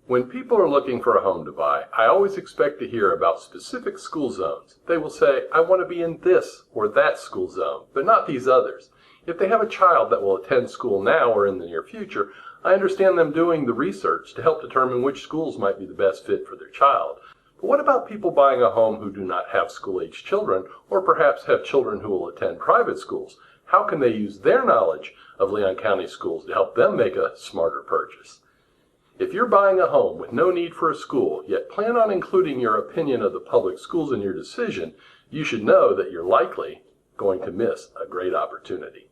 When people are looking for a home to buy, I always expect to hear about specific school zones. They will say, I want to be in this or that school zone, but not these others. If they have a child that will attend school now or in the near future, I understand them doing the research to help determine which schools might be the best fit for their child. But what about people buying a home who do not have school-age children, or perhaps have children who will attend private schools? How can they use their knowledge of Leon County schools to help them make a smarter purchase? If you're buying a home with no need for a school, yet plan on including your opinion of the public schools in your decision, you should know that you're likely going to miss a great opportunity.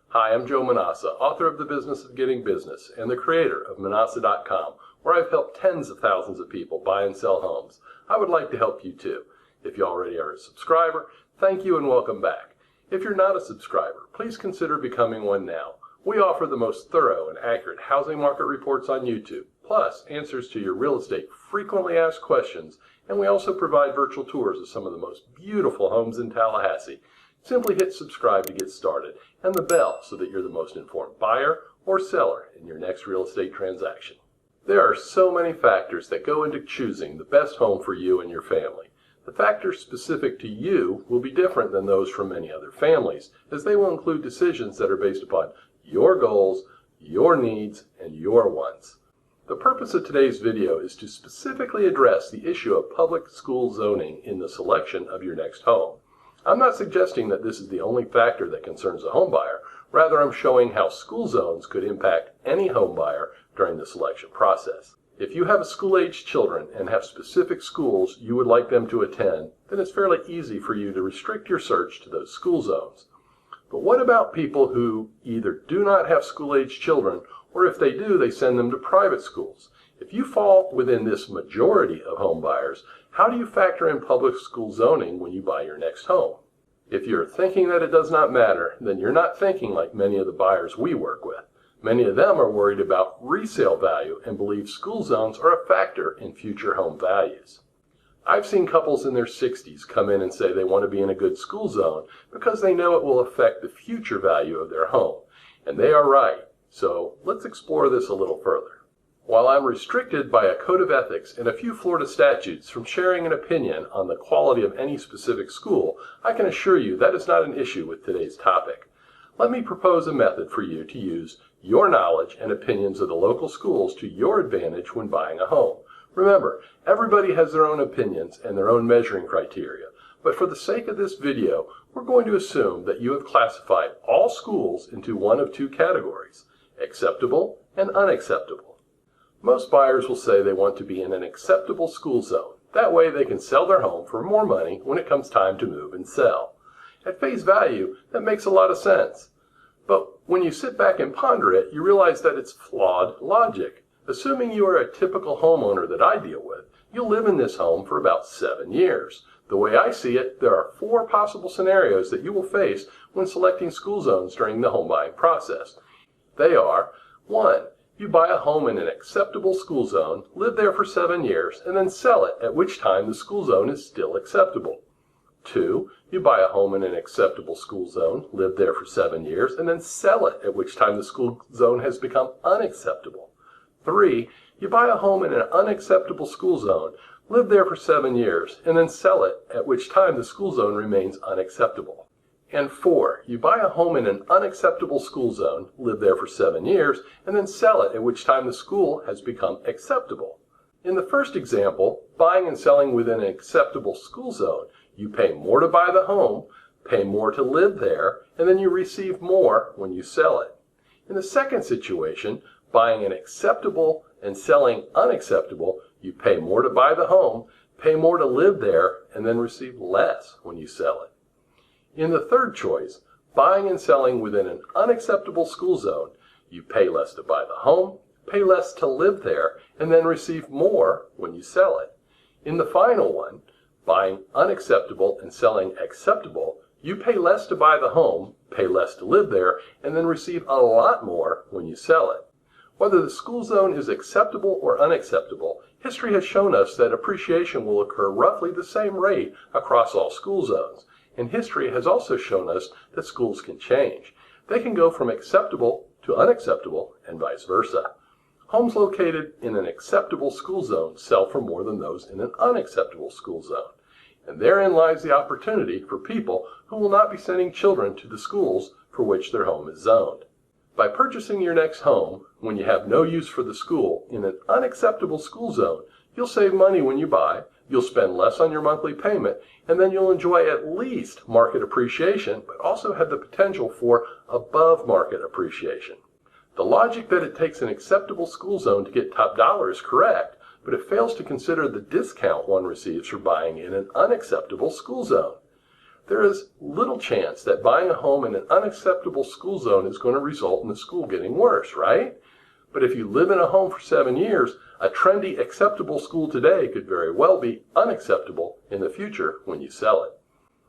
Hi, I'm Joe Manausa, author of The Business of Getting Business and the creator of Manausa.com, where I've helped tens of thousands of people buy and sell homes. I would like to help you too. If you already are a subscriber, thank you and welcome back. If you're not a subscriber, please consider becoming one now. We offer the most thorough and accurate housing market reports on YouTube, plus answers to your real estate frequently asked questions, and we also provide virtual tours of some of the most beautiful homes in Tallahassee. Simply hit subscribe to get started, and the bell so that you're the most informed buyer or seller in your next real estate transaction. There are so many factors that go into choosing the best home for you and your family. The factors specific to you will be different than those from many other families, as they will include decisions that are based upon your goals, your needs, and your wants. The purpose of today's video is to specifically address the issue of public school zoning in the selection of your next home. I'm not suggesting that this is the only factor that concerns a home buyer. Rather, I'm showing how school zones could impact any home buyer during the selection process. If you have school-aged children and have specific schools you would like them to attend, then it's fairly easy for you to restrict your search to those school zones. But what about people who either do not have school-aged children, or if they do, they send them to private schools? If you fall within this majority of home buyers, how do you factor in public school zoning when you buy your next home? If you're thinking that it does not matter, then you're not thinking like many of the buyers we work with. Many of them are worried about resale value and believe school zones are a factor in future home values. I've seen couples in their 60s come in and say they want to be in a good school zone because they know it will affect the future value of their home. And they are right. So let's explore this a little further. While I'm restricted by a code of ethics and a few Florida statutes from sharing an opinion on the quality of any specific school, I can assure you that is not an issue with today's topic. Let me propose a method for you to use your knowledge and opinions of the local schools to your advantage when buying a home. Remember, everybody has their own opinions and their own measuring criteria, but for the sake of this video, we're going to assume that you have classified all schools into one of two categories: acceptable and unacceptable. Most buyers will say they want to be in an acceptable school zone. That way they can sell their home for more money when it comes time to move and sell. At face value, that makes a lot of sense. But when you sit back and ponder it, you realize that it's flawed logic. Assuming you are a typical homeowner that I deal with, you'll live in this home for about 7 years. The way I see it, there are 4 possible scenarios that you will face when selecting school zones during the home buying process. They are: 1. You buy a home in an acceptable school zone, live there for 7 years, and then sell it, at which time the school zone is still acceptable. 2. You buy a home in an acceptable school zone, live there for 7 years, and then sell it, at which time the school zone has become unacceptable. 3. You buy a home in an unacceptable school zone, live there for 7 years, and then sell it, at which time the school zone remains unacceptable. And 4. You buy a home in an unacceptable school zone, live there for 7 years, and then sell it, at which time the school has become acceptable. In the first example, buying and selling within an acceptable school zone, you pay more to buy the home, pay more to live there, and then you receive more when you sell it. In the second situation, buying an acceptable and selling unacceptable, you pay more to buy the home, pay more to live there, and then receive less when you sell it. In the third choice, buying and selling within an unacceptable school zone, you pay less to buy the home, pay less to live there, and then receive more when you sell it. In the final one, buying unacceptable and selling acceptable, you pay less to buy the home, pay less to live there, and then receive a lot more when you sell it. Whether the school zone is acceptable or unacceptable, history has shown us that appreciation will occur roughly the same rate across all school zones. And history has also shown us that schools can change. They can go from acceptable to unacceptable and vice versa. Homes located in an acceptable school zone sell for more than those in an unacceptable school zone. And therein lies the opportunity for people who will not be sending children to the schools for which their home is zoned. By purchasing your next home when you have no use for the school in an unacceptable school zone, you'll save money when you buy, you'll spend less on your monthly payment, and then you'll enjoy at least market appreciation, but also have the potential for above market appreciation. The logic that it takes an acceptable school zone to get top dollar is correct, but it fails to consider the discount one receives for buying in an unacceptable school zone. There is little chance that buying a home in an unacceptable school zone is going to result in the school getting worse, right? But if you live in a home for 7 years, a trendy acceptable school today could very well be unacceptable in the future when you sell it.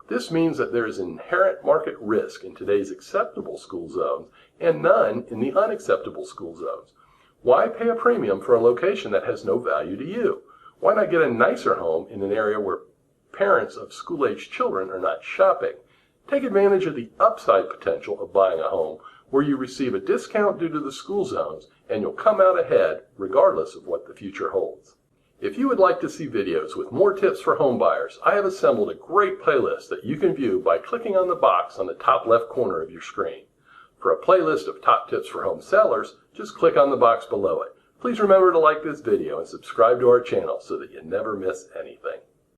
This means that there is inherent market risk in today's acceptable school zones and none in the unacceptable school zones. Why pay a premium for a location that has no value to you? Why not get a nicer home in an area where parents of school-aged children are not shopping? Take advantage of the upside potential of buying a home where you receive a discount due to the school zones and you'll come out ahead regardless of what the future holds. If you would like to see videos with more tips for home buyers, I have assembled a great playlist that you can view by clicking on the box on the top left corner of your screen. For a playlist of top tips for home sellers, just click on the box below it. Please remember to like this video and subscribe to our channel so that you never miss anything.